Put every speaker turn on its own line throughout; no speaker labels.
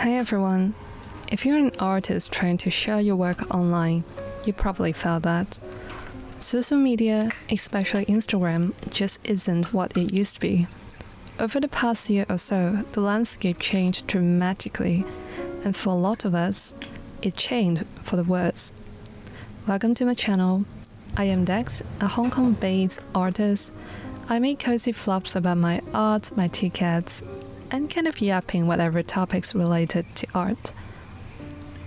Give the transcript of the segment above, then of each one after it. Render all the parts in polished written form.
Hi everyone. If you're an artist trying to share your work online, you probably felt that. Social media, especially Instagram, just isn't what it used to be. Over the past year or so, the landscape changed dramatically, and for a lot of us, it changed for the worse. Welcome to my channel. I am Dex, a Hong Kong-based artist. I make cozy vlogs about my art, my two cats, and kind of yapping whatever topics related to art.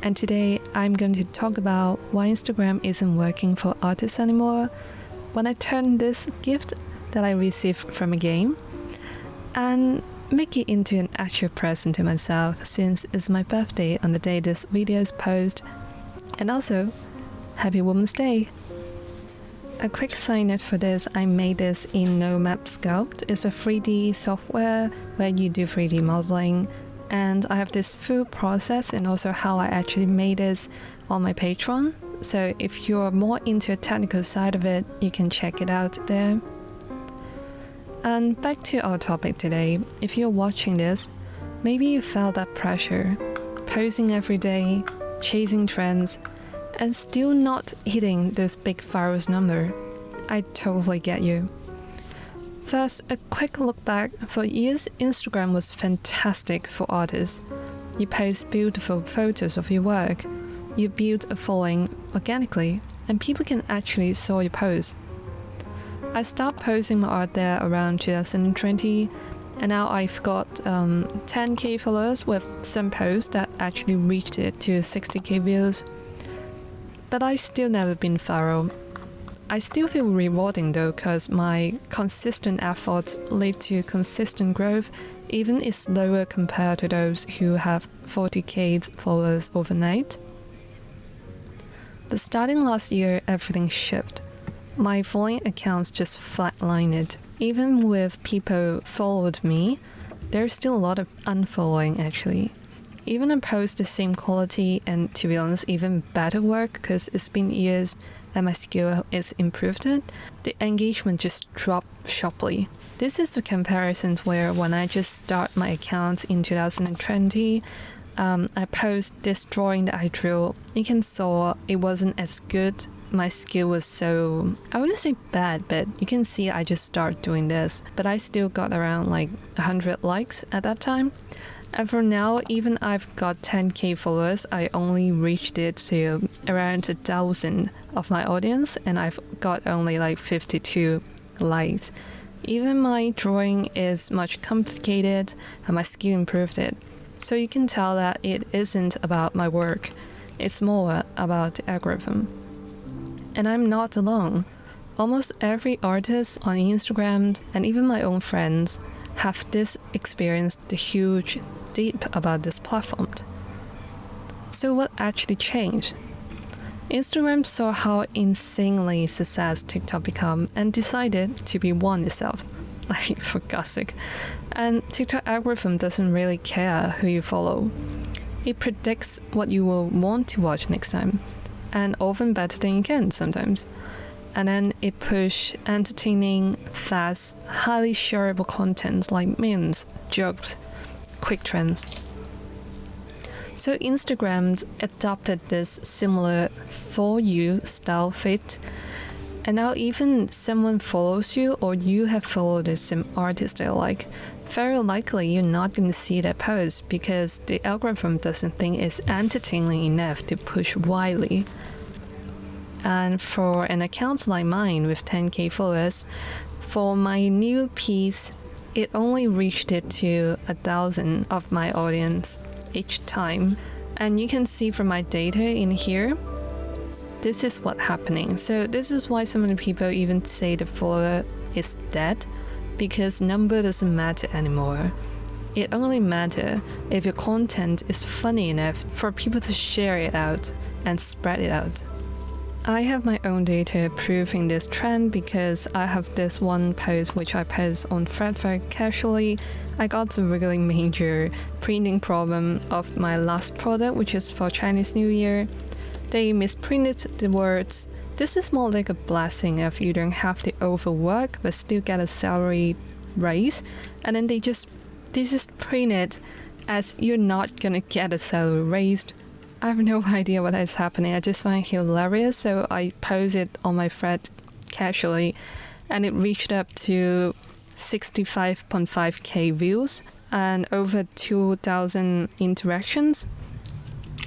And today, I'm going to talk about why Instagram isn't working for artists anymore, when I turned this gift that I received from a game, and make it into an actual present to myself since it's my birthday on the day this video is posted. And also, Happy Women's Day! A quick side note for this, I made this in Nomad Sculpt. It's a 3D software where you do 3D modeling, and I have this full process and also how I actually made this on my Patreon. So if you're more into a technical side of it, you can check it out there. And back to our topic today. If you're watching this, maybe you felt that pressure, posting every day, chasing trends, and still not hitting those big viral numbers. I totally get you. First, a quick look back. For years, Instagram was fantastic for artists. You post beautiful photos of your work. You build a following organically, and people can actually saw your posts. I stopped posting my art there around 2020, and now I've got 10k followers with some posts that actually reached it to 60k views. But I still never been viral. I still feel rewarding though, because my consistent efforts lead to consistent growth, even if slower compared to those who have 40k followers overnight. But starting last year, everything shifted. My following accounts just flatlined. Even with people followed me, there's still a lot of unfollowing actually. Even I post the same quality and, to be honest, even better work because it's been years and my skill is improved, the engagement just dropped sharply. This is the comparison where when I just start my account in 2020, I post this drawing that I drew. You can saw it wasn't as good. My skill was so, I wouldn't say bad, but you can see I just started doing this. But I still got around like 100 likes at that time. And for now, even I've got 10k followers, I only reached it to around 1,000 of my audience, and I've got only like 52 likes. Even my drawing is much complicated, and my skill improved it. So you can tell that it isn't about my work, it's more about the algorithm. And I'm not alone. Almost every artist on Instagram, and even my own friends, have this experience, the huge deep about this platform. So what actually changed? Instagram saw how insanely successful TikTok become and decided to be one itself. Like, for God's sake. And TikTok algorithm doesn't really care who you follow. It predicts what you will want to watch next time, and often better than you can sometimes. And then it push entertaining, fast, highly shareable content like memes, jokes, quick trends. So Instagram adopted this similar for you style fit, and now even someone follows you or you have followed the same artist they like, very likely you're not going to see that post because the algorithm doesn't think it's entertaining enough to push widely. And for an account like mine with 10k followers, for my new piece, it only reached it to 1,000 of my audience each time. And you can see from my data in here, this is what's happening. So this is why some of the people even say the follower is dead, because number doesn't matter anymore. It only matters if your content is funny enough for people to share it out and spread it out. I have my own data proving this trend because I have this one post which I post on Thread very casually. I got a really major printing problem of my last product, which is for Chinese New Year. They misprinted the words. This is more like a blessing if you don't have to overwork but still get a salary raise. And then they just printed as you're not gonna get a salary raised. I have no idea what is happening. I just find it hilarious, so I posted on my thread casually, and it reached up to 65.5k views and over 2,000 interactions.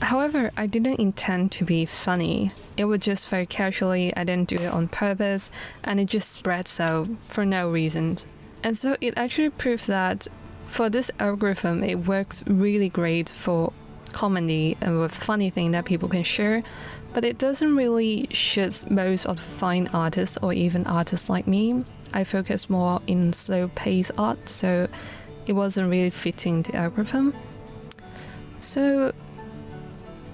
However, I didn't intend to be funny. It was just very casually, I didn't do it on purpose, and it just spreads out for no reason. And so it actually proves that for this algorithm, it works really great for comedy and with funny things that people can share, but it doesn't really shoot most of the fine artists or even artists like me. I focus more in slow-paced art, so it wasn't really fitting the algorithm. So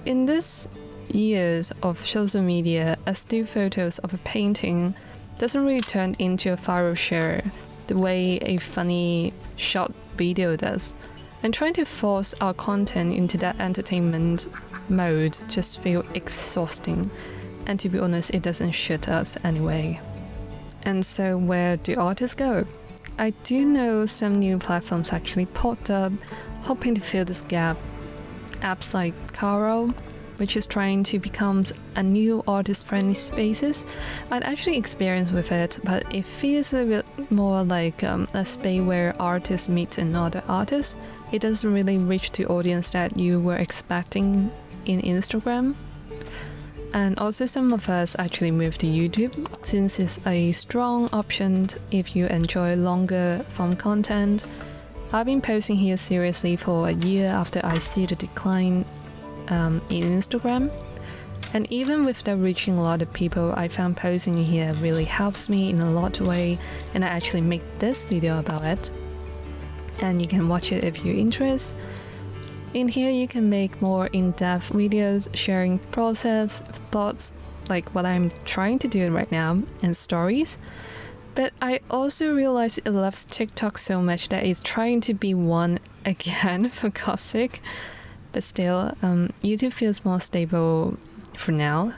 in this years of social media, a still photos of a painting doesn't really turn into a viral share the way a funny short video does. And trying to force our content into that entertainment mode just feels exhausting. And to be honest, it doesn't shoot us anyway. And so where do artists go? I do know some new platforms actually popped up, hoping to fill this gap. Apps like Caro, which is trying to become a new artist-friendly spaces. I'd actually experienced with it, but it feels a bit more like a space where artists meet another artist. It doesn't really reach the audience that you were expecting in Instagram. And also some of us actually moved to YouTube, since it's a strong option if you enjoy longer form content. I've been posting here seriously for a year after I see the decline in Instagram. And even without reaching a lot of people, I found posting here really helps me in a lot of ways, and I actually make this video about it. And you can watch it if you're interested. In here you can make more in-depth videos sharing process, thoughts, like what I'm trying to do right now, and stories. But I also realized it loves TikTok so much that it's trying to be one again, for God's sake. But still, YouTube feels more stable for now.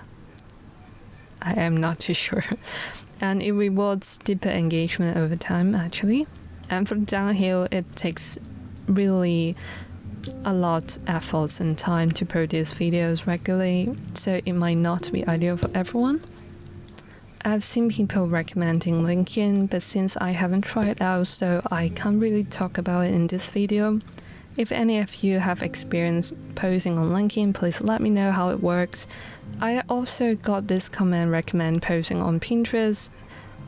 I am not too sure. And it rewards deeper engagement over time, actually. And from downhill, it takes really a lot of efforts and time to produce videos regularly, so it might not be ideal for everyone. I've seen people recommending LinkedIn, but since I haven't tried it out, so I can't really talk about it in this video. If any of you have experience posting on LinkedIn, please let me know how it works. I also got this comment recommend posting on Pinterest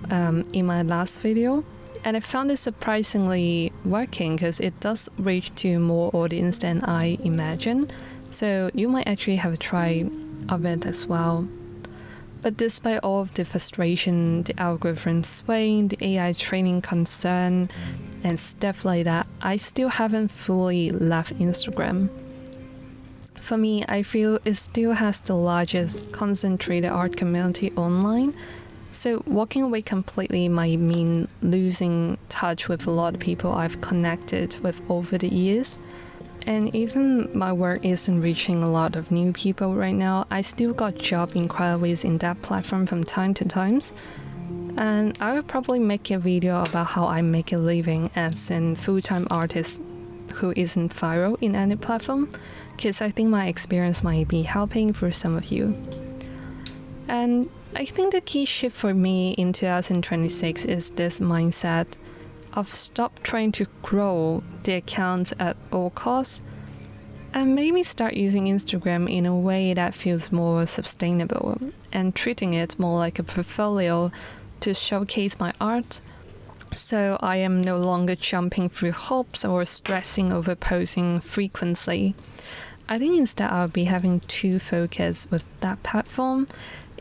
in my last video. And I found it surprisingly working because it does reach to more audience than I imagined. So you might actually have a try of it as well. But despite all of the frustration, the algorithm swaying, the AI training concern, and stuff like that, I still haven't fully left Instagram. For me, I feel it still has the largest concentrated art community online. So walking away completely might mean losing touch with a lot of people I've connected with over the years. And even my work isn't reaching a lot of new people right now, I still got job inquiries in that platform from time to time. And I will probably make a video about how I make a living as a full-time artist who isn't viral in any platform, because I think my experience might be helping for some of you. And I think the key shift for me in 2026 is this mindset of stop trying to grow the account at all costs and maybe start using Instagram in a way that feels more sustainable and treating it more like a portfolio to showcase my art. So I am no longer jumping through hoops or stressing over posting frequently. I think instead I'll be having two focus with that platform.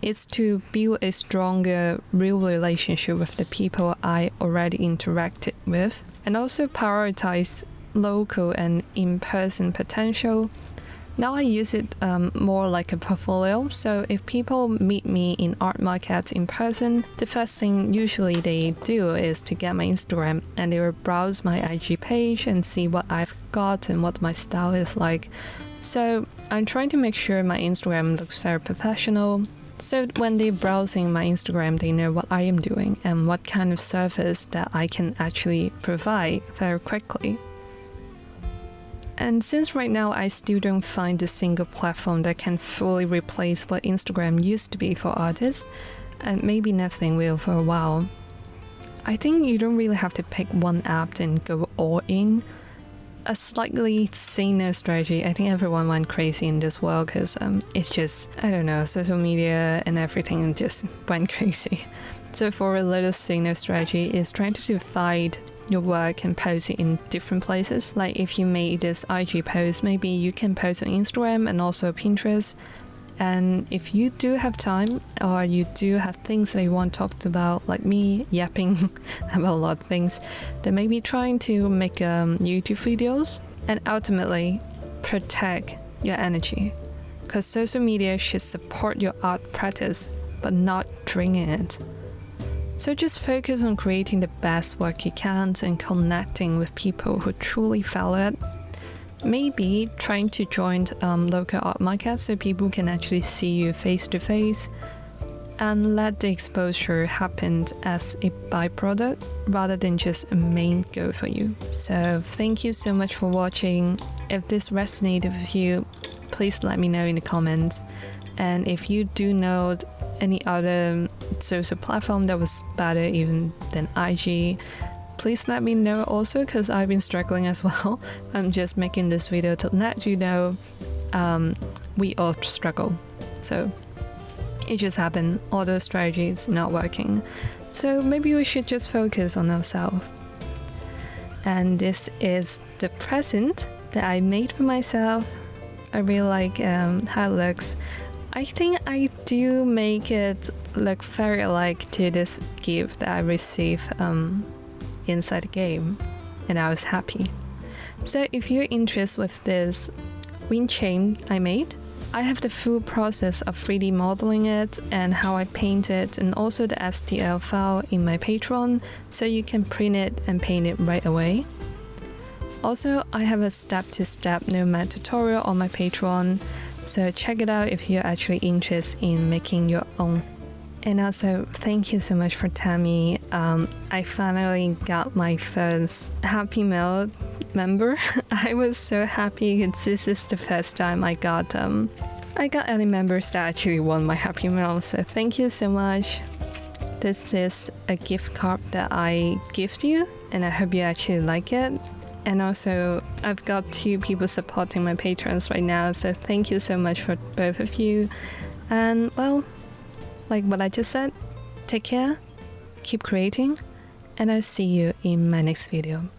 It's to build a stronger real relationship with the people I already interacted with, and also prioritize local and in-person potential. Now I use it more like a portfolio, so if people meet me in art markets in person, the first thing usually they do is to get my Instagram, and they will browse my IG page and see what I've got and what my style is like. So I'm trying to make sure my Instagram looks very professional, so when they're browsing my Instagram, they know what I am doing and what kind of service that I can actually provide very quickly. And since right now I still don't find a single platform that can fully replace what Instagram used to be for artists, and maybe nothing will for a while, I think you don't really have to pick one app and go all in. A slightly saner strategy, I think everyone went crazy in this world because it's just, I don't know, social media and everything just went crazy. So for a little saner strategy is trying to divide your work and post it in different places. Like if you made this IG post, maybe you can post on Instagram and also Pinterest. And if you do have time or you do have things that you want talked about, like me yapping about a lot of things, then maybe trying to make YouTube videos and ultimately protect your energy. Because social media should support your art practice, but not drain it. So just focus on creating the best work you can and connecting with people who truly value it. Maybe trying to join local art markets so people can actually see you face to face, and let the exposure happen as a byproduct rather than just a main goal for you. So thank you so much for watching. If this resonated with you, please let me know in the comments. And if you do know any other social platform that was better even than IG, please let me know also, because I've been struggling as well. I'm just making this video to let you know we all struggle. So it just happened. All those strategies not working. So maybe we should just focus on ourselves. And this is the present that I made for myself. I really like how it looks. I think I do make it look very alike to this gift that I received inside the game, and I was happy. So if you're interested with this wind chain I made, I have the full process of 3D modeling it and how I paint it, and also the STL file in my Patreon, so you can print it and paint it right away. Also, I have a step-to-step Nomad tutorial on my Patreon, so check it out if you're actually interested in making your own. And also, thank you so much for Tammy. I finally got my first Happy Mail member. I was so happy because this is the first time I got any members that actually won my Happy Mail. So thank you so much. This is a gift card that I gift you, and I hope you actually like it. And also, I've got 2 people supporting my patrons right now, so thank you so much for both of you. And well, like what I just said, take care, keep creating, and I'll see you in my next video.